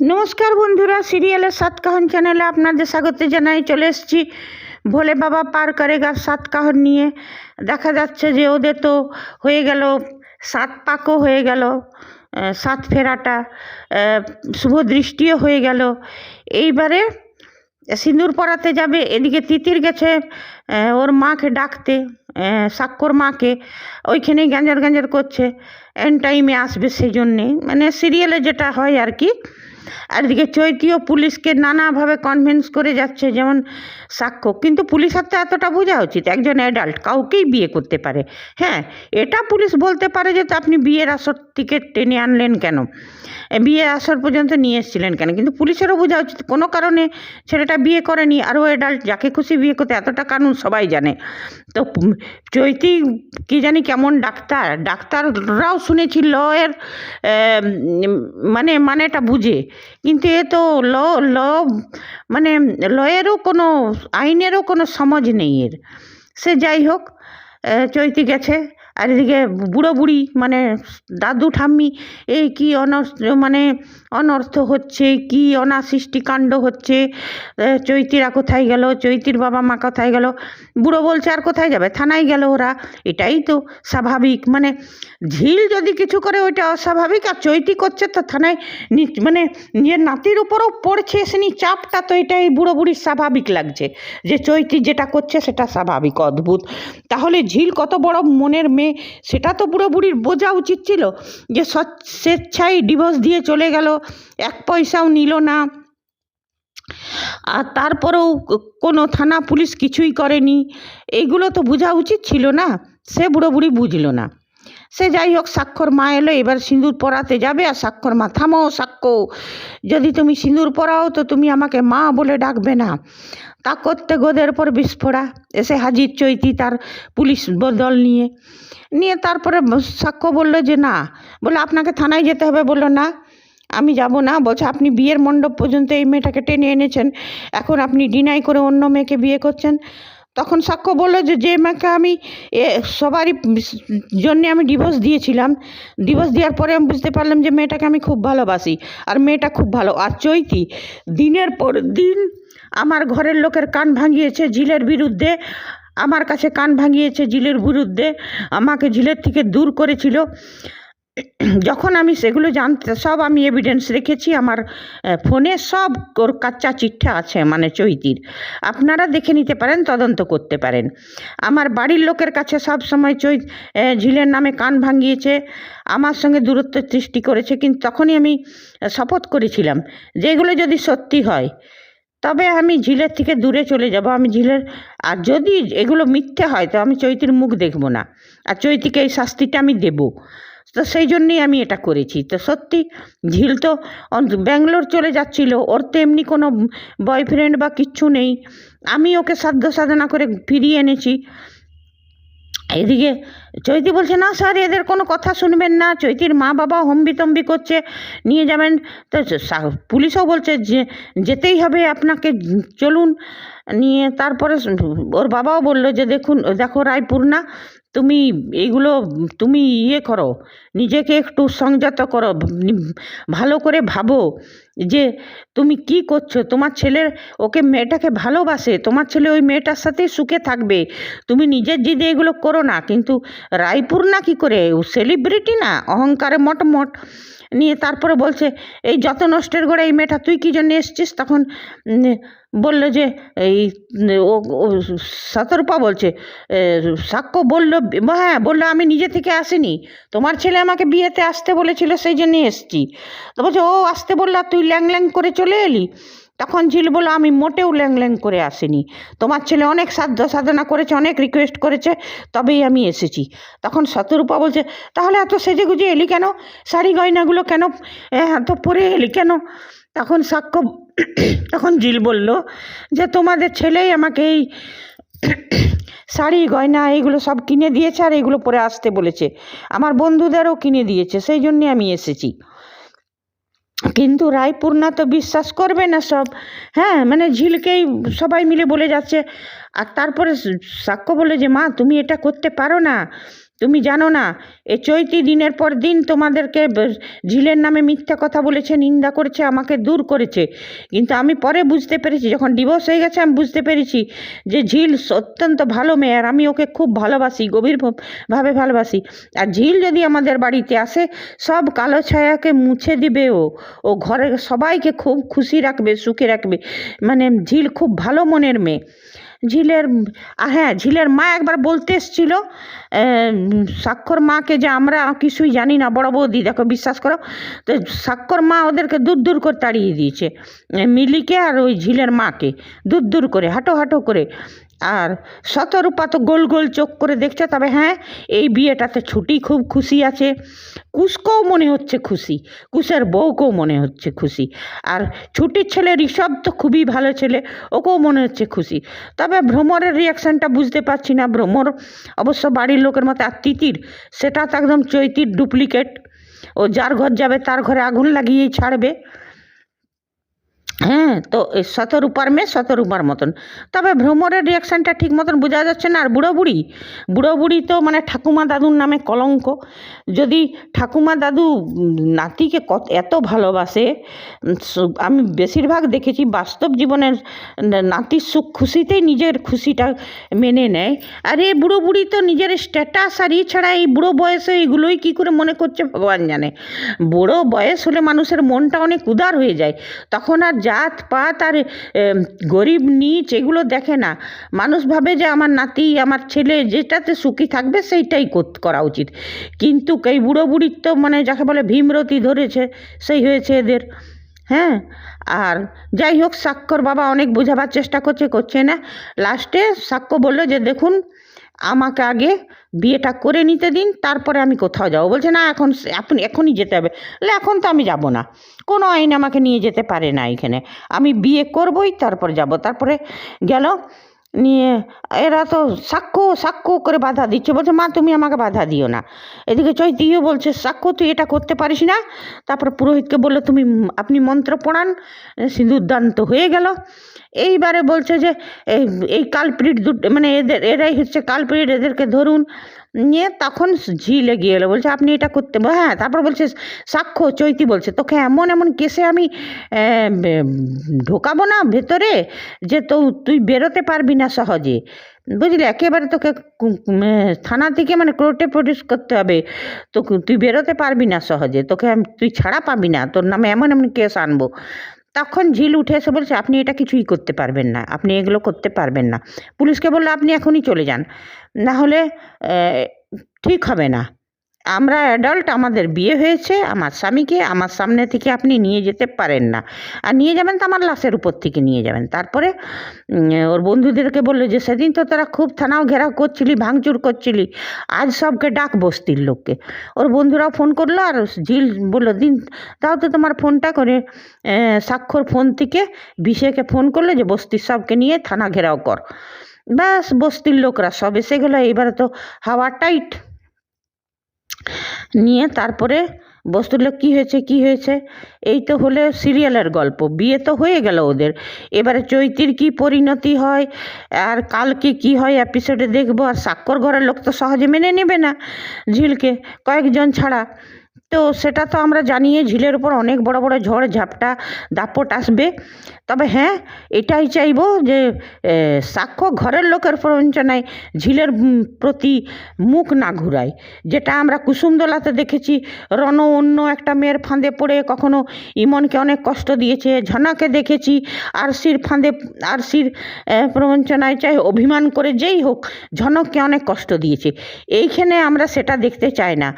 নমস্কার বন্ধুরা, সিরিয়ালের সাতকাহন চ্যানেলে আপনাদের স্বাগত জানাই। চলে এসেছি ভোলে বাবা পার করেগা সাতকাহন নিয়ে। দেখা যাচ্ছে যে ওদের তো হয়ে গেল, সাত পাকও হয়ে গেল, সাত ফেরাটা, শুভ দৃষ্টিও হয়ে গেল। এইবারে সিঁদুর পরাতে যাবে। এদিকে তিতির গেছে ওর মাকে ডাকতে, সাক্ষর মাকে। ওইখানেই গ্যাঞ্জার গ্যাঞ্জার করছে, এন টাইমে আসবে সেই জন্যে, মানে সিরিয়ালে যেটা হয় আর কি। আর এদিকে চৈতিও পুলিশকে নানাভাবে কনভিন্স করে যাচ্ছে, যেমন সাক্ষ্য। কিন্তু পুলিশের তো এতটা বোঝা উচিত, একজন অ্যাডাল্ট কাউকেই বিয়ে করতে পারে। হ্যাঁ, এটা পুলিশ বলতে পারে যে তো আপনি বিয়ের আসর টিকিট টেনে আনলেন কেন, বিয়ে আসর পর্যন্ত নিয়ে এসেছিলেন কেন। কিন্তু পুলিশেরও বোঝা উচিত কোনো কারণে ছেলেটা বিয়ে করেনি, আরও অ্যাডাল্ট, যাকে খুশি বিয়ে করতে, এতটা কানুন সবাই জানে। তো চৈতি কি জানি কেমন ডাক্তার, ডাক্তাররাও শুনেছি লয়ের মানেটা বুঝে, কিন্তু এ তো ল ল মানে লয়েরও কোনো, আইনেরও কোনো সমঝ নেই এর। সে যাই হোক, চৈতি গেছে। আর এদিকে বুড়ো বুড়ি মানে দাদু ঠাম্মি, এই কি অনর্থ হচ্ছে, কি অনাসৃষ্টিকাণ্ড হচ্ছে। চৈতিরা কোথায় গেল, চৈতির বাবা মা কোথায় গেল। বুড়ো বলছে আর কোথায় যাবে, থানায় গেল ওরা। এটাই তো স্বাভাবিক, মানে ঝিল যদি কিছু করে ওইটা অস্বাভাবিক, আর চৈতি করছে তো থানায় মানে নিজের নাতির উপরও পড়ছে এসে চাপটা, তো এটাই বুড়ো বুড়ির স্বাভাবিক লাগছে যে চৈতি যেটা করছে সেটা স্বাভাবিক। অদ্ভুত। তাহলে ঝিল কত বড় মনের মেয়ে, সেটা তো বুড়ো বুড়ির বোঝা উচিত ছিল, যে স্বেচ্ছায় ডিভোর্স দিয়ে চলে গেল, এক পয়সাও নিল না, আর তারপরেও কোনো থানা পুলিশ কিছুই করেনি। এইগুলো তো বোঝা উচিত ছিল না, সে বুড়ো বুড়ি বুঝলো না। সে যাই হোক, সাক্ষর মা এলো, এবার সিঁদুর পরাতে যাবে। আর সাক্ষর মা, থামো সাক্ষ্য, যদি তুমি সিঁদুর পরাও তো তুমি আমাকে মা বলে ডাকবে না। তা করতে গোদের পর বিস্ফোরা, এসে হাজির চৈতি তার পুলিশ দল নিয়ে তারপরে সাক্ষ্য বলল যে না, বলে আপনাকে থানায় যেতে হবে। বললো না, আমি যাব না। বলছে আপনি বিয়ের মণ্ডপ পর্যন্ত এই মেয়েটাকে টেনে এনেছেন, এখন আপনি ডিনাই করে অন্য মেয়েকে বিয়ে করছেন। তখন সাক্ষ্য বললো যে মেয়েকে আমি সবারই জন্যে আমি ডিভোর্স দিয়েছিলাম, ডিভোর্স দেওয়ার পরে আমি বুঝতে পারলাম যে মেয়েটাকে আমি খুব ভালোবাসি, আর মেয়েটা খুব ভালো। আর চৈতি দিনের পর দিন আমার ঘরের লোকের কান ভাঙিয়েছে ঝিলের বিরুদ্ধে, আমার কাছে কান ভাঙিয়েছে ঝিলের বিরুদ্ধে, আমাকে ঝিলের থেকে দূর করেছিল। যখন আমি সেগুলো জানতে, সব আমি এভিডেন্স রেখেছি আমার ফোনে, সব ওর কাচ্চা চিঠা আছে, মানে চৈতির। আপনারা দেখে নিতে পারেন, তদন্ত করতে পারেন। আমার বাড়ির লোকের কাছে সব সময় ঝিলের নামে কান ভাঙিয়েছে, আমার সঙ্গে দূরত্ব সৃষ্টি করেছে। কিন্তু তখনই আমি শপথ করেছিলাম যে এগুলো যদি সত্যি হয় তবে আমি ঝিলের থেকে দূরে চলে যাব। আমি ঝিলের, আর যদি এগুলো মিথ্যে হয় তো আমি চৈতির মুখ দেখব না, আর চৈতিকে এই শাস্তিটা আমি দেব। তো সেই জন্যেই আমি এটা করেছি। তো সত্যি ঝিল তো ব্যাঙ্গালোর চলে যাচ্ছিল, ওর তো এমনি কোনো বয়ফ্রেন্ড বা কিচ্ছু নেই, আমি ওকে সাধ্য সাধনা করে ফিরিয়ে এনেছি। এদিকে চৈতি বলছে না স্যার, এদের কোনো কথা শুনবেন না, চৈতির মা বাবা হম্বিতম্বি করছে, নিয়ে যাবেন। তো পুলিশও বলছে যে যেতেই হবে আপনাকে, চলুন। নিয়ে তারপরে ওর বাবাও বললো যে দেখো রায়পূর্ণা, তুমি এইগুলো তুমি করো, নিজেকে একটু সংযত করো, ভালো করে ভাবো যে তুমি কি করছো। তোমার ছেলের, ওকে মেয়েটাকে ভালোবাসে, তোমার ছেলে ওই মেয়েটার সাথেই সুখে থাকবে, তুমি নিজের জিদে এগুলো করো না। কিন্তু রায়পূর্ণা কী করে, ও সেলিব্রিটি না, অহংকারে মটমট। নিয়ে তারপরে বলছে এই যত নষ্টের গোড়া এই মেয়েটা, তুই কী জন্য এসছিস। তখন বললো যে এই ও শতরূপা বলছে, সাক্ষ্য বললো, হ্যাঁ বললো আমি নিজে থেকে আসিনি, তোমার ছেলে আমাকে বিয়েতে আসতে বলেছিল সেই জন্যে এসছি। তো বলছে ও আসতে বললো, তুই ল্যাং ল্যাং করে চলে এলি। তখন ঝিল বললো আমি মোটেও ল্যাং ল্যাং করে আসিনি, তোমার ছেলে অনেক সাধ্য সাধনা করেছে, অনেক রিকোয়েস্ট করেছে, তবেই আমি এসেছি। তখন শতরূপা বলছে তাহলে এত সেজে গুজে এলি কেন, শাড়ি গয়নাগুলো কেন এত পরে এলি কেন। তখন সাক্ষ্য, তখন ঝিল বলল যে তোমাদের ছেলেই আমাকে এই শাড়ি গয়না এইগুলো সব কিনে দিয়েছে, আর এইগুলো পরে আসতে বলেছে, আমার বন্ধুদেরও কিনে দিয়েছে, সেই জন্যে আমি এসেছি। কিন্তু রায়পূর্ণা তো বিশ্বাস করবে না সব, হ্যাঁ মানে ঝিলকেই সবাই মিলে বলে যাচ্ছে। আর তারপরে সাক্ষ্য বলে যে মা তুমি এটা করতে পারো না, তুমি জানো না এ চৈতি দিনের পর দিন তোমাদেরকে ঝিলের নামে মিথ্যা কথা বলেছে, নিন্দা করেছে, আমাকে দূর করেছে। কিন্তু আমি পরে বুঝতে পেরেছি, যখন ডিভোর্স হয়ে গেছে আমি বুঝতে পেরেছি যে ঝিল অত্যন্ত ভালো মেয়ে, আর আমি ওকে খুব ভালোবাসি, গভীরভাবে ভালোবাসি। আর ঝিল যদি আমাদের বাড়িতে আসে সব কালো ছায়াকে মুছে দিবে, ও ঘরের সবাইকে খুব খুশি রাখবে, সুখে রাখবে। মানে ঝিল খুব ভালো মনের মেয়ে। হ্যাঁ, ঝিলের মা একবার বলতে এসেছিল স্বাক্ষর মাকে যে আমরা কিছুই জানি না, বড় বৌদি দেখো বিশ্বাস করো। তো স্বাক্ষর মা ওদেরকে দূর দূর করে তাড়িয়ে দিয়েছে, মিলিকে আর ওই ঝিলের মাকে দূর দূর করে, হাঁটো হাঁটো করে। আর শতরূপা তো গোল গোল চোখ করে দেখছে। তবে হ্যাঁ, এই বিয়েটাতে ছুটি খুব খুশি আছে, কুশকেও মনে হচ্ছে খুশি, কুশের বউকেও মনে হচ্ছে খুশি। আর ছুটির ছেলে ঋষভ তো খুবই ভালো ছেলে, ওকেও মনে হচ্ছে খুশি। তবে ভ্রমরের রিয়াকশানটা বুঝতে পারছি না। ভ্রমর অবশ্য বাড়ির লোকের মতো, আর তিতির সেটা তো একদম চৈতির ডুপ্লিকেট। ও যার ঘর যাবে তার ঘরে আগুন লাগিয়েই ছাড়বে। হ্যাঁ, তো এই শতরূপার মেয়ে শতরূপার মতন। তবে ভ্রমরের রিয়াকশানটা ঠিক মতন বোঝা যাচ্ছে না। আর বুড়ো বুড়ি তো মানে ঠাকুমা দাদুর নামে কলঙ্ক। যদি ঠাকুমা দাদু নাতিকে এত ভালোবাসে, আমি বেশিরভাগ দেখেছি বাস্তব জীবনের নাতির সুখ খুশিতেই নিজের খুশিটা মেনে নেয়। আর এই বুড়ি তো নিজের স্ট্যাটাস আর ছাড়া এই বুড়ো বয়সে এগুলোই কী করে মনে করছে ভগবান জানে। বুড়ো বয়স হলে মানুষের মনটা অনেক উদার হয়ে যায়, তখন আর জাত পাত আর গরিব নীচ এগুলো দেখে না। মানুষ ভাবে যে আমার নাতি আমার ছেলে যেটাতে সুখী থাকবে সেইটাই করা উচিত। কিন্তু এই বুড়ির তো মানে যাকে বলে ভীমরতি ধরেছে, সেই হয়েছে এদের। হ্যাঁ, আর যাই হোক, স্বাক্ষর বাবা অনেক বোঝাবার চেষ্টা করছে না। লাস্টে সাক্ষ্য বললো যে দেখুন, আমাকে আগে বিয়েটা করে নিতে দিন, তারপরে আমি কোথাও যাবো। বলছে না, আপনি এখনই যেতে হবে। এখন তো আমি যাব না, কোনো আইন আমাকে নিয়ে যেতে পারে না এখানে, আমি বিয়ে করবই তারপর যাব। তারপরে গেল নিয়ে, এরা তো সাক্ষ্য করে বাধা দিচ্ছে, বলছে মা তুমি আমাকে বাধা দিও না। এদিকে চৈতিও বলছে সাক্ষ্য তুই এটা করতে পারিস না। তারপর পুরোহিতকে বললো আপনি মন্ত্র পড়ান, সিঁদুর দান তো হয়ে গেল। এইবারে বলছে যে এই কালপ্রিট মানে এরাই হচ্ছে কালপ্রিট, এদেরকে ধরুন। নিয়ে তখন ঝিলে গিয়ে এলো, বলছে আপনি এটা করতে। হ্যাঁ, তারপর বলছে সাক্ষ্য চৈতি বলছে তোকে এমন এমন কেসে আমি ঢোকাবো না ভেতরে যে তুই বেরোতে পারবি না সহজে, বুঝলি। একেবারে তোকে থানা থেকে মানে কোর্টে প্রডিউস করতে হবে, তো তুই বেরোতে পারবি না সহজে, তুই ছাড়া পাবি না, তোর নামে এমন এমন কেস আনবো। তখন ঝিল উঠে এসে বলছে আপনি এটা কিছুই করতে পারবেন না, আপনি এগুলো করতে পারবেন না। পুলিশকে বললো আপনি এখনই চলে যান, না হলে ঠিক হবে না। আমরা অ্যাডাল্ট, আমাদের বিয়ে হয়েছে, আমার স্বামীকে আমার সামনে থেকে আপনি নিয়ে যেতে পারেন না, আর নিয়ে যাবেন তো আমার লাশের উপর থেকে নিয়ে যাবেন। তারপরে ওর বন্ধুদেরকে বললো যে সেদিন তো তোরা খুব থানাও ঘেরাও করছিলি, ভাঙচুর করছিলি, আজ সবকে ডাক বস্তির লোককে। ওর বন্ধুরাও ফোন করলো, আর ঝিল বললো তাও তো তোমার ফোনটা করে স্বাক্ষর ফোন থেকে বিশেকে ফোন করলো যে বস্তির সবকে নিয়ে থানা ঘেরাও কর। ব্যাস, বস্তির লোকরা সব এসে গেলো। এবারে তো হাওয়া টাইট নিয়ে তারপরে বস্তুর লোক কী হয়েছে, এই তো হলে সিরিয়ালের গল্প। বিয়ে তো হয়ে গেল ওদের, এবারে চৈতির কি পরিণতি হয় আর কালকে কি হয় এপিসোডে দেখবো। আর স্বাক্ষর ঘরের লোক তো সহজে মেনে নেবে না ঝিলকে, কয়েকজন ছাড়া। তো সেটা তো আমরা জানিয়ে ঝিলের উপর অনেক বড় বড় ঝড় ঝাপটা দাপট আসবে। তবে হ্যাঁ, এটাই চাইবো যে সাক্ষ্য ঘরের লোকের প্রবঞ্চনায় ঝিলের প্রতি মুখ না ঘুরায়। যেটা আমরা কুসুমদোলাতে দেখেছি, রণ অন্য একটা মেয়ের ফাঁদে পড়ে কখনো ইমনকে অনেক কষ্ট দিয়েছে, ঝনাকে দেখেছি আরসির প্রবঞ্চনায় চাই অভিমান করে যেই হোক ঝনককে অনেক কষ্ট দিয়েছে। এইখানে আমরা সেটা দেখতে চাই না।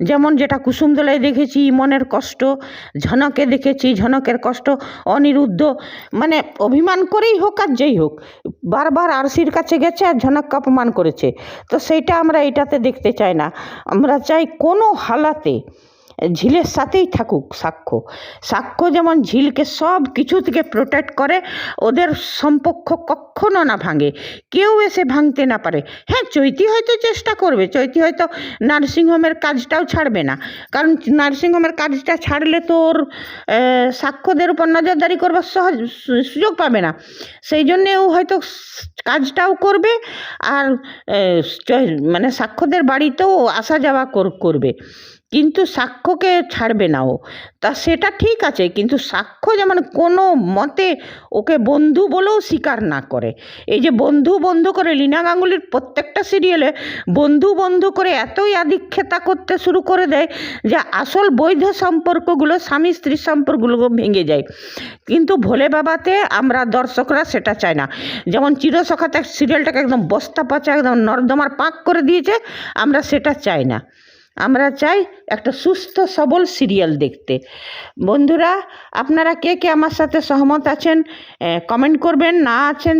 যেমন যেটা কুসুমদোলায় দেখেছি ইমনের কষ্ট, ঝনকে দেখেছি ঝনকের কষ্ট, অনিরুদ্ধ মানে অভিমান করেই হোক আর যেই হোক বারবার আরসির কাছে গেছে আর ঝনককে অপমান করেছে। তো সেইটা আমরা এটাতে দেখতে চাই না। আমরা চাই কোনো হালাতে ঝিলের সাথেই থাকুক সাক্ষ্য। সাক্ষ্য যেমন ঝিলকে সব কিছু থেকে প্রোটেক্ট করে, ওদের সম্পর্ক কখনো না ভাঙে, কেউ এসে ভাঙতে না পারে। হ্যাঁ, চৈতি হয়তো চেষ্টা করবে, চৈতি হয়তো নার্সিংহোমের কাজটাও ছাড়বে না, কারণ নার্সিংহোমের কাজটা ছাড়লে তো ওর সাক্ষ্যদের উপর নজরদারি করবার সুযোগ পাবে না, সেই জন্যে ও হয়তো কাজটাও করবে আর মানে সাক্ষ্যদের বাড়িতেও আসা যাওয়া করবে, কিন্তু সাক্ষ্যকে ছাড়বে না ও। তা সেটা ঠিক আছে, কিন্তু সাক্ষ্য যেমন কোনো মতে ওকে বন্ধু বলেও স্বীকার না করে। এই যে বন্ধু বন্ধু করে লীনা গাঙ্গুলির প্রত্যেকটা সিরিয়ালে বন্ধু বন্ধু করে এতই আধিক্ষেতা করতে শুরু করে দেয় যে আসল বৈধ সম্পর্কগুলো, স্বামী স্ত্রীর সম্পর্কগুলো ভেঙে যায়। কিন্তু ভোলে বাবাতে আমরা দর্শকরা সেটা চাই না। যেমন চিরসখাতে সিরিয়ালটাকে একদম বস্তা পচা একদম নর্দমার পাক করে দিয়েছে, আমরা সেটা চাই না। আমরা চাই একটা সুস্থ সবল সিরিয়াল দেখতে। বন্ধুরা, আপনারা কে কে আমার সাথে সহমত আছেন কমেন্ট করবেন, না আছেন